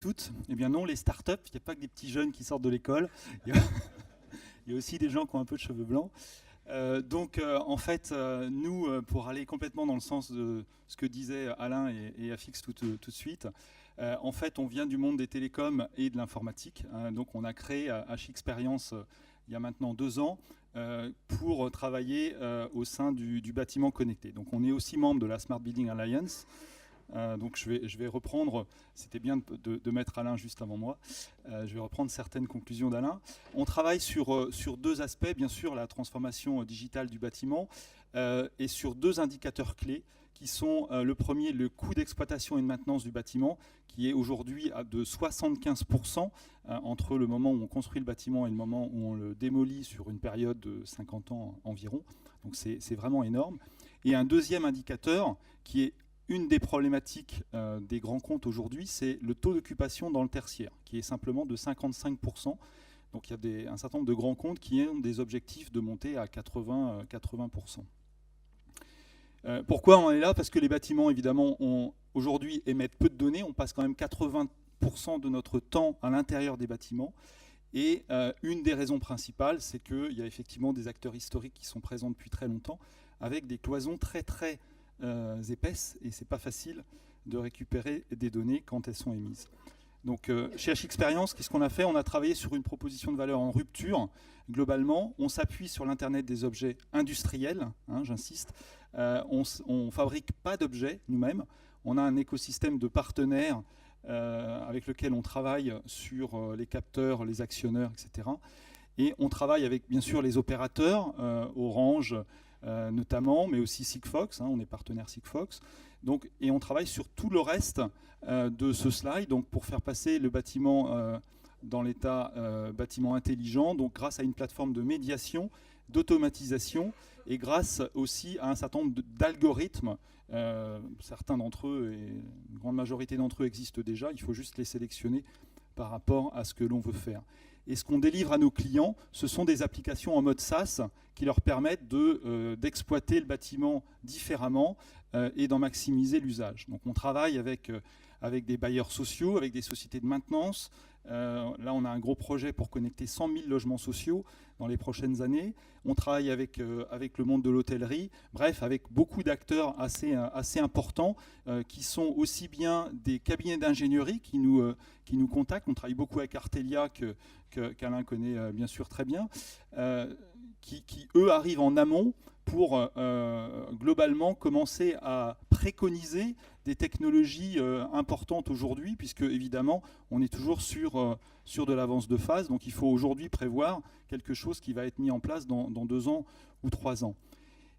toutes. Eh bien non, les startups, il n'y a pas que des petits jeunes qui sortent de l'école. Il y a, il y a aussi des gens qui ont un peu de cheveux blancs. En fait, nous, pour aller complètement dans le sens de ce que disaient Alain et Afix tout de suite, en fait, on vient du monde des télécoms et de l'informatique. Donc, on a créé H-Experience il y a maintenant 2 ans pour travailler au sein du bâtiment connecté. Donc, on est aussi membre de la Smart Building Alliance. Donc je vais reprendre, c'était bien de mettre Alain juste avant moi, je vais reprendre certaines conclusions d'Alain. On travaille sur 2 aspects, bien sûr la transformation digitale du bâtiment et sur 2 indicateurs clés qui sont le premier, le coût d'exploitation et de maintenance du bâtiment, qui est aujourd'hui de 75% entre le moment où on construit le bâtiment et le moment où on le démolit sur une période de 50 ans environ. Donc c'est vraiment énorme. Et un deuxième indicateur qui est une des problématiques des grands comptes aujourd'hui, c'est le taux d'occupation dans le tertiaire, qui est simplement de 55%. Donc il y a un certain nombre de grands comptes qui ont des objectifs de monter à 80%. Pourquoi on est là? Parce que les bâtiments, évidemment, aujourd'hui émettent peu de données. On passe quand même 80% de notre temps à l'intérieur des bâtiments. Et une des raisons principales, c'est qu'il y a effectivement des acteurs historiques qui sont présents depuis très longtemps, avec des cloisons très épaisses, et c'est pas facile de récupérer des données quand elles sont émises. Donc chez H-Experience, qu'est-ce qu'on a fait? On a travaillé sur une proposition de valeur en rupture. Globalement, on s'appuie sur l'Internet des objets industriels, j'insiste. On fabrique pas d'objets nous-mêmes. On a un écosystème de partenaires avec lequel on travaille sur les capteurs, les actionneurs, etc. Et on travaille avec, bien sûr, les opérateurs, Orange, notamment, mais aussi Sigfox, on est partenaire Sigfox. Donc, et on travaille sur tout le reste de ce slide, donc pour faire passer le bâtiment dans l'état bâtiment intelligent, donc grâce à une plateforme de médiation, d'automatisation, et grâce aussi à un certain nombre d'algorithmes. Certains d'entre eux, et une grande majorité d'entre eux existent déjà, il faut juste les sélectionner par rapport à ce que l'on veut faire. Et ce qu'on délivre à nos clients, ce sont des applications en mode SaaS qui leur permettent d'exploiter le bâtiment différemment et d'en maximiser l'usage. Donc on travaille avec des bailleurs sociaux, avec des sociétés de maintenance. Là, on a un gros projet pour connecter 100 000 logements sociaux dans les prochaines années. On travaille avec le monde de l'hôtellerie, bref, avec beaucoup d'acteurs assez importants qui sont aussi bien des cabinets d'ingénierie qui nous contactent. On travaille beaucoup avec Artelia, qu'Alain connaît bien sûr très bien, qui eux arrivent en amont pour globalement commencer à préconiser des technologies importantes aujourd'hui, puisque évidemment on est toujours sur de l'avance de phase, donc il faut aujourd'hui prévoir quelque chose qui va être mis en place dans 2 ans ou 3 ans.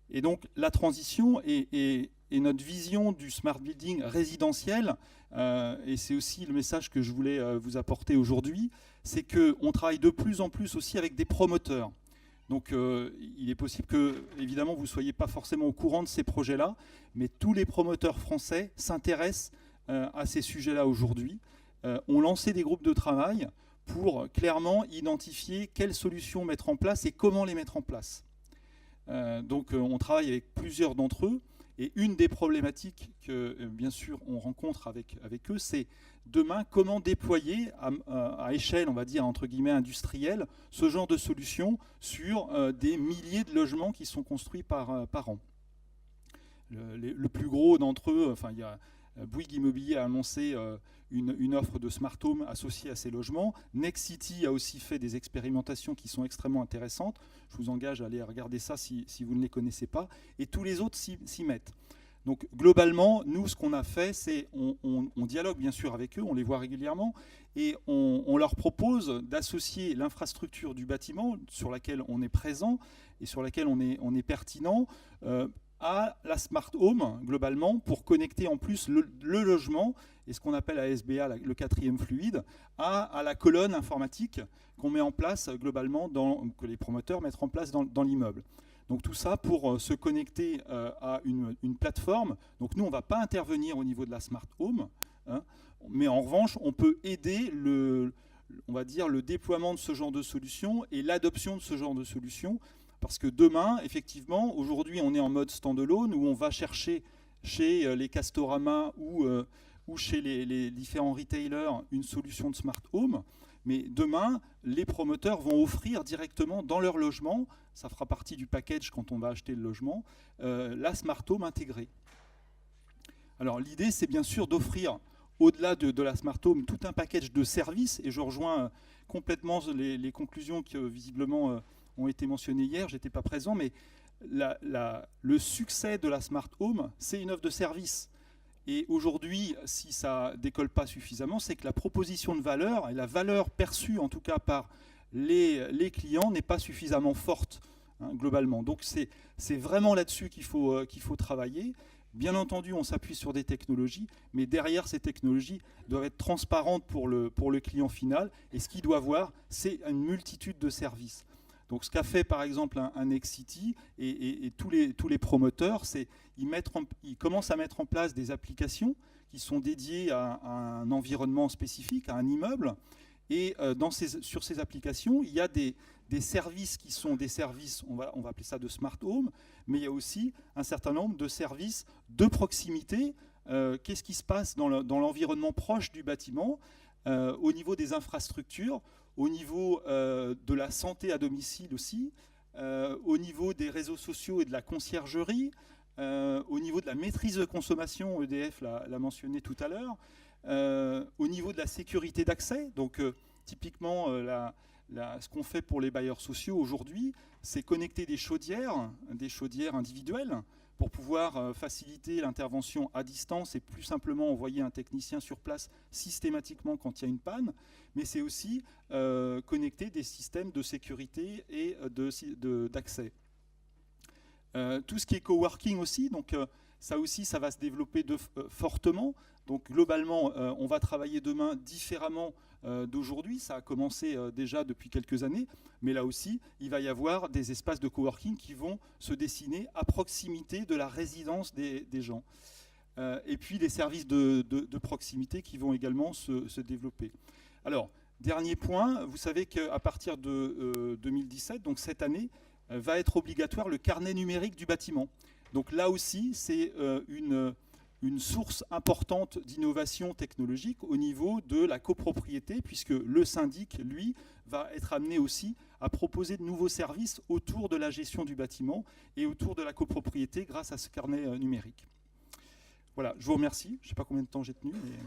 Et donc la transition et notre vision du smart building résidentiel, et c'est aussi le message que je voulais vous apporter aujourd'hui, c'est qu'on travaille de plus en plus aussi avec des promoteurs. Donc il est possible que, évidemment, vous ne soyez pas forcément au courant de ces projets-là, mais tous les promoteurs français s'intéressent à ces sujets-là aujourd'hui, ont lancé des groupes de travail pour clairement identifier quelles solutions mettre en place et comment les mettre en place. Donc on travaille avec plusieurs d'entre eux, et une des problématiques que, bien sûr, on rencontre avec eux, c'est demain comment déployer à échelle, on va dire, entre guillemets, industrielle, ce genre de solution sur des milliers de logements qui sont construits par an. Le plus gros d'entre eux, enfin, il y a Bouygues Immobilier a annoncé une offre de smart home associée à ces logements. Nexity a aussi fait des expérimentations qui sont extrêmement intéressantes. Je vous engage à aller regarder ça si vous ne les connaissez pas. Et tous les autres s'y mettent. Donc globalement, nous, ce qu'on a fait, c'est on dialogue bien sûr avec eux, on les voit régulièrement, et on leur propose d'associer l'infrastructure du bâtiment sur laquelle on est présent et sur laquelle on est pertinent, à la smart home, globalement, pour connecter en plus le logement, et ce qu'on appelle à SBA le 4e fluide, à la colonne informatique qu'on met en place globalement, que les promoteurs mettent en place dans l'immeuble. Donc tout ça pour se connecter à une plateforme. Donc nous, on ne va pas intervenir au niveau de la smart home, mais en revanche, on peut aider on va dire, le déploiement de ce genre de solution et l'adoption de ce genre de solution. Parce que demain, effectivement, aujourd'hui, on est en mode standalone où on va chercher chez les Castorama ou ou chez les différents retailers une solution de smart home. Mais demain, les promoteurs vont offrir directement dans leur logement, ça fera partie du package quand on va acheter le logement, la smart home intégrée. Alors l'idée, c'est bien sûr d'offrir, au-delà de la smart home, tout un package de services, et je rejoins complètement les conclusions qui visiblement ont été mentionnées hier, je n'étais pas présent, mais le succès de la smart home, c'est une offre de service. Et aujourd'hui, si ça ne décolle pas suffisamment, c'est que la proposition de valeur, et la valeur perçue en tout cas par les clients, n'est pas suffisamment forte, hein, globalement. Donc c'est vraiment là-dessus qu'il faut travailler. Bien entendu, on s'appuie sur des technologies, mais derrière ces technologies doivent être transparentes pour le client final. Et ce qu'il doit voir, c'est une multitude de services. Donc ce qu'a fait par exemple un Nexity et tous les promoteurs, c'est ils commencent à mettre en place des applications qui sont dédiées à un environnement spécifique, à un immeuble. Et sur ces applications, il y a des services qui sont des services, on va appeler ça de smart home, mais il y a aussi un certain nombre de services de proximité. Qu'est-ce qui se passe dans l'environnement proche du bâtiment, au niveau des infrastructures, au niveau de la santé à domicile aussi, au niveau des réseaux sociaux et de la conciergerie, au niveau de la maîtrise de consommation, EDF l'a mentionné tout à l'heure, au niveau de la sécurité d'accès. Donc typiquement, ce qu'on fait pour les bailleurs sociaux aujourd'hui, c'est connecter des chaudières individuelles pour pouvoir faciliter l'intervention à distance et plus simplement envoyer un technicien sur place systématiquement quand il y a une panne. Mais c'est aussi connecter des systèmes de sécurité et d'accès. Tout ce qui est coworking aussi, donc ça aussi, ça va se développer fortement. Donc globalement, on va travailler demain différemment d'aujourd'hui. Ça a commencé déjà depuis quelques années, mais là aussi, il va y avoir des espaces de coworking qui vont se dessiner à proximité de la résidence des gens. Et puis les services de proximité qui vont également se développer. Alors, dernier point, vous savez qu'à partir de 2017, donc cette année, va être obligatoire le carnet numérique du bâtiment. Donc là aussi, c'est une source importante d'innovation technologique au niveau de la copropriété, puisque le syndic, lui, va être amené aussi à proposer de nouveaux services autour de la gestion du bâtiment et autour de la copropriété grâce à ce carnet numérique. Voilà, je vous remercie. Je ne sais pas combien de temps j'ai tenu, mais...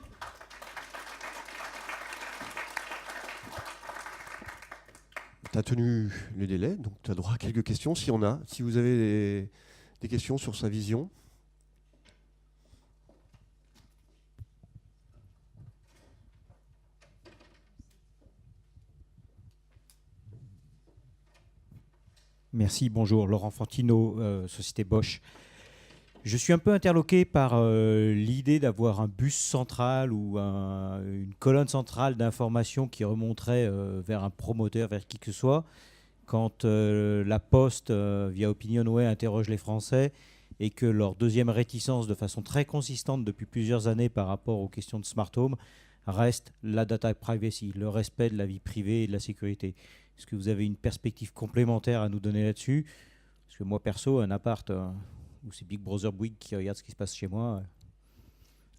Tu as tenu le délai, donc tu as droit à quelques questions si vous avez des questions sur sa vision. Merci, bonjour, Laurent Fantino, Société Bosch. Je suis un peu interloqué par l'idée d'avoir un bus central ou une colonne centrale d'information qui remonterait vers un promoteur, vers qui que ce soit, quand la Poste, via Opinionway, interroge les Français et que leur deuxième réticence de façon très consistante depuis plusieurs années par rapport aux questions de smart home reste la data privacy, le respect de la vie privée et de la sécurité. Est-ce que vous avez une perspective complémentaire à nous donner là-dessus? Parce que moi, perso, un appart... ou c'est Big Brother Bouygues qui regarde ce qui se passe chez moi.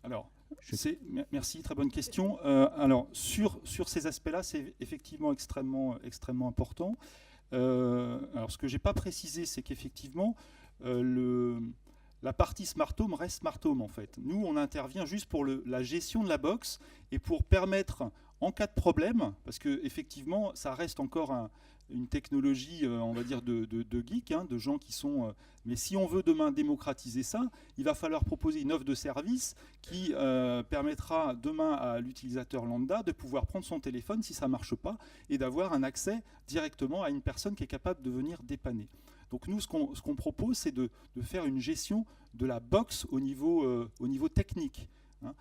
Alors, merci, très bonne question. Alors, sur ces aspects-là, c'est effectivement extrêmement important. Alors, ce que je n'ai pas précisé, c'est qu'effectivement, la partie Smart Home reste Smart Home, en fait. Nous, on intervient juste pour la gestion de la box et pour permettre, en cas de problème, parce qu'effectivement, ça reste encore une technologie, on va dire, de geeks, hein, de gens qui sont... mais si on veut demain démocratiser ça, il va falloir proposer une offre de service qui permettra demain à l'utilisateur lambda de pouvoir prendre son téléphone si ça ne marche pas et d'avoir un accès directement à une personne qui est capable de venir dépanner. Donc nous, ce qu'on propose, c'est de faire une gestion de la box au niveau technique, hein,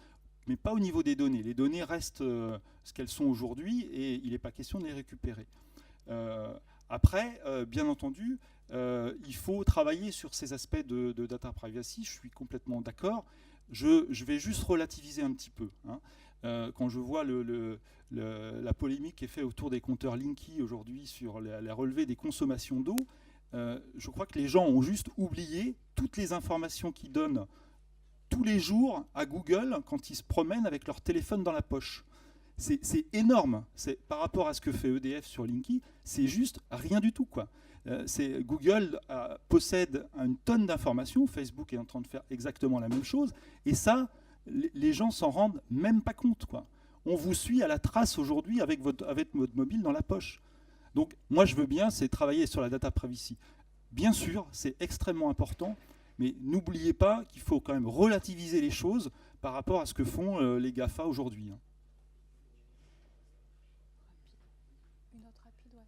mais pas au niveau des données. Les données restent ce qu'elles sont aujourd'hui et il n'est pas question de les récupérer. Après, bien entendu, il faut travailler sur ces aspects de data privacy, je suis complètement d'accord. Je vais juste relativiser un petit peu. Hein. Quand je vois la polémique qui est faite autour des compteurs Linky aujourd'hui sur la relevée des consommations d'eau, je crois que les gens ont juste oublié toutes les informations qu'ils donnent tous les jours à Google quand ils se promènent avec leur téléphone dans la poche. C'est énorme. Par rapport à ce que fait EDF sur Linky, c'est juste rien du tout, quoi. Google possède une tonne d'informations, Facebook est en train de faire exactement la même chose, et ça, les gens s'en rendent même pas compte, quoi. On vous suit à la trace aujourd'hui avec votre mobile dans la poche. Donc moi je veux bien, c'est travailler sur la data privacy. Bien sûr, c'est extrêmement important, mais n'oubliez pas qu'il faut quand même relativiser les choses par rapport à ce que font les GAFA aujourd'hui. Une autre rapide, ouais.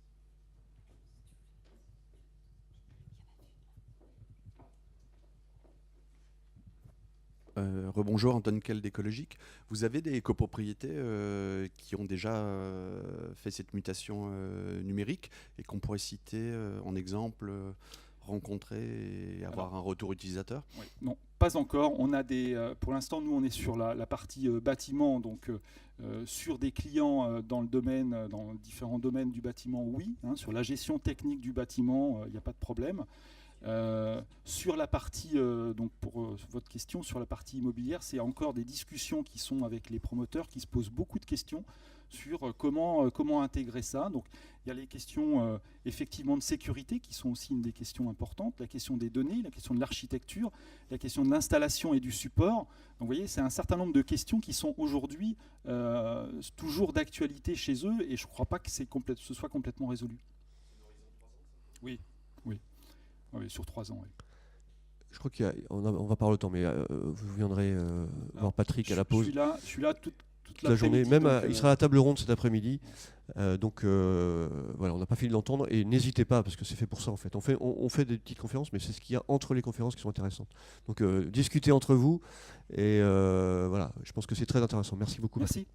Rebonjour, Antoine Kell d'Écologique. Vous avez des copropriétés qui ont déjà fait cette mutation numérique et qu'on pourrait citer en exemple, rencontrer et avoir un retour utilisateur? Oui, non, pas encore. On a pour l'instant, nous, on est sur la partie bâtiment, donc sur des clients dans différents domaines du bâtiment, oui. Sur la gestion technique du bâtiment, il n'y a pas de problème. Sur la partie, donc pour votre question, sur la partie immobilière, c'est encore des discussions qui sont avec les promoteurs, qui se posent beaucoup de questions sur comment intégrer ça. Donc il y a les questions effectivement de sécurité qui sont aussi une des questions importantes, la question des données, la question de l'architecture, la question de l'installation et du support. Donc vous voyez, c'est un certain nombre de questions qui sont aujourd'hui toujours d'actualité chez eux, et je ne crois pas que ce soit complètement résolu. Oui, oui. Oui, sur 3 ans. Oui. Je crois on va pas avoir le temps, mais vous viendrez voir Patrick à la pause. Je suis là toute la journée. Même il sera à la table ronde cet après-midi. Donc voilà, on n'a pas fini de l'entendre. Et n'hésitez pas, parce que c'est fait pour ça en fait. On fait des petites conférences, mais c'est ce qu'il y a entre les conférences qui sont intéressantes. Donc discutez entre vous. Et voilà, je pense que c'est très intéressant. Merci beaucoup. Merci.